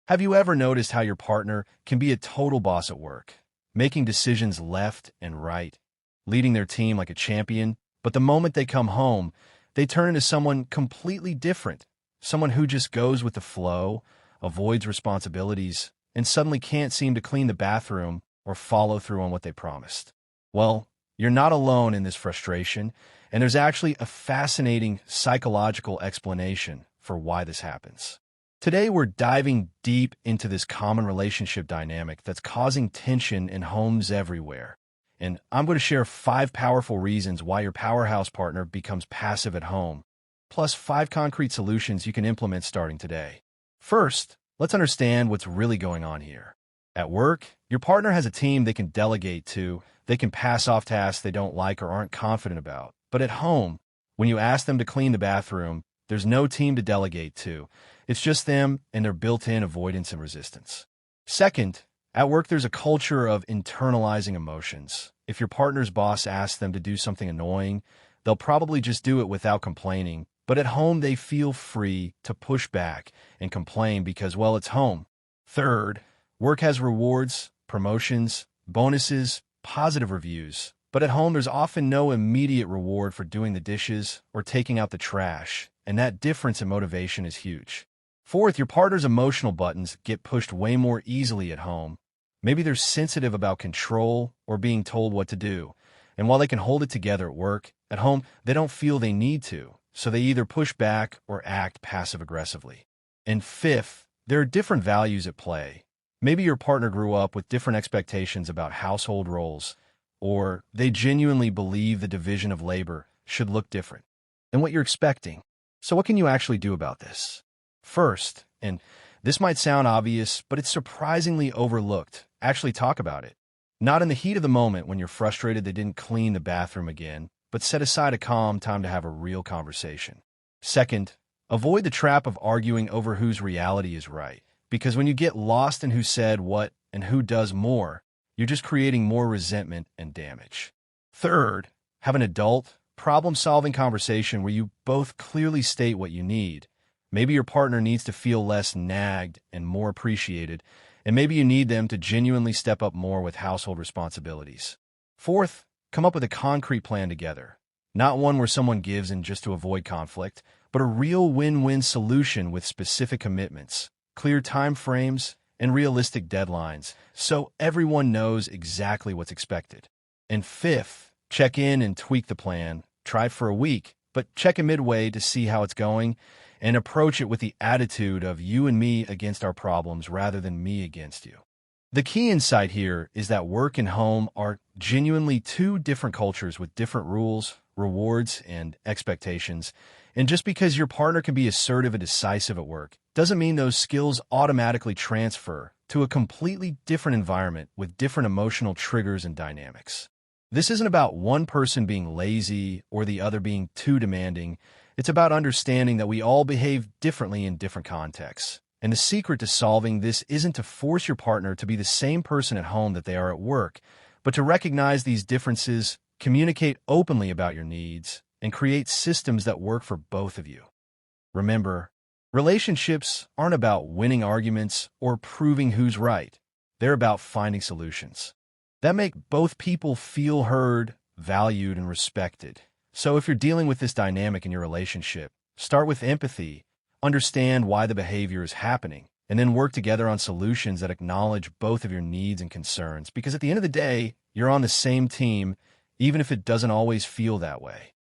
Have you ever noticed how your partner can be a total boss at work, making decisions left and right, leading their team like a champion, but the moment they come home, they turn into someone completely different, someone who just goes with the flow, avoids responsibilities, and suddenly can't seem to clean the bathroom or follow through on what they promised? Well, you're not alone in this frustration, and there's actually a fascinating psychological explanation for why this happens. Today, we're diving deep into this common relationship dynamic that's causing tension in homes everywhere. And I'm going to share 5 powerful reasons why your powerhouse partner becomes passive at home, plus 5 concrete solutions you can implement starting today. First, let's understand what's really going on here. At work, your partner has a team they can delegate to. They can pass off tasks they don't like or aren't confident about. But at home, when you ask them to clean the bathroom, there's no team to delegate to. It's just them and their built-in avoidance and resistance. Second, at work there's a culture of internalizing emotions. If your partner's boss asks them to do something annoying, they'll probably just do it without complaining. But at home they feel free to push back and complain because, well, it's home. Third, work has rewards, promotions, bonuses, positive reviews. But at home there's often no immediate reward for doing the dishes or taking out the trash, and that difference in motivation is huge. Fourth, your partner's emotional buttons get pushed way more easily at home. Maybe they're sensitive about control or being told what to do. And while they can hold it together at work, at home, they don't feel they need to. So they either push back or act passive-aggressively. And fifth, there are different values at play. Maybe your partner grew up with different expectations about household roles, or they genuinely believe the division of labor should look different than what you're expecting. So what can you actually do about this? First, and this might sound obvious, but it's surprisingly overlooked, actually talk about it. Not in the heat of the moment when you're frustrated they didn't clean the bathroom again, but set aside a calm time to have a real conversation. Second, avoid the trap of arguing over whose reality is right, because when you get lost in who said what and who does more, you're just creating more resentment and damage. Third, have an adult, problem-solving conversation where you both clearly state what you need. Maybe your partner needs to feel less nagged and more appreciated, and maybe you need them to genuinely step up more with household responsibilities. Fourth, come up with a concrete plan together. Not one where someone gives in just to avoid conflict, but a real win-win solution with specific commitments, clear time frames, and realistic deadlines, so everyone knows exactly what's expected. And fifth, check in and tweak the plan. Try it for a week, but check in midway to see how it's going, and approach it with the attitude of you and me against our problems rather than me against you. The key insight here is that work and home are genuinely 2 different cultures with different rules, rewards, and expectations. And just because your partner can be assertive and decisive at work doesn't mean those skills automatically transfer to a completely different environment with different emotional triggers and dynamics. This isn't about one person being lazy or the other being too demanding. It's about understanding that we all behave differently in different contexts. And the secret to solving this isn't to force your partner to be the same person at home that they are at work, but to recognize these differences, communicate openly about your needs, and create systems that work for both of you. Remember, relationships aren't about winning arguments or proving who's right. They're about finding solutions that make both people feel heard, valued, and respected. So if you're dealing with this dynamic in your relationship, start with empathy, understand why the behavior is happening, and then work together on solutions that acknowledge both of your needs and concerns. Because at the end of the day, you're on the same team, even if it doesn't always feel that way.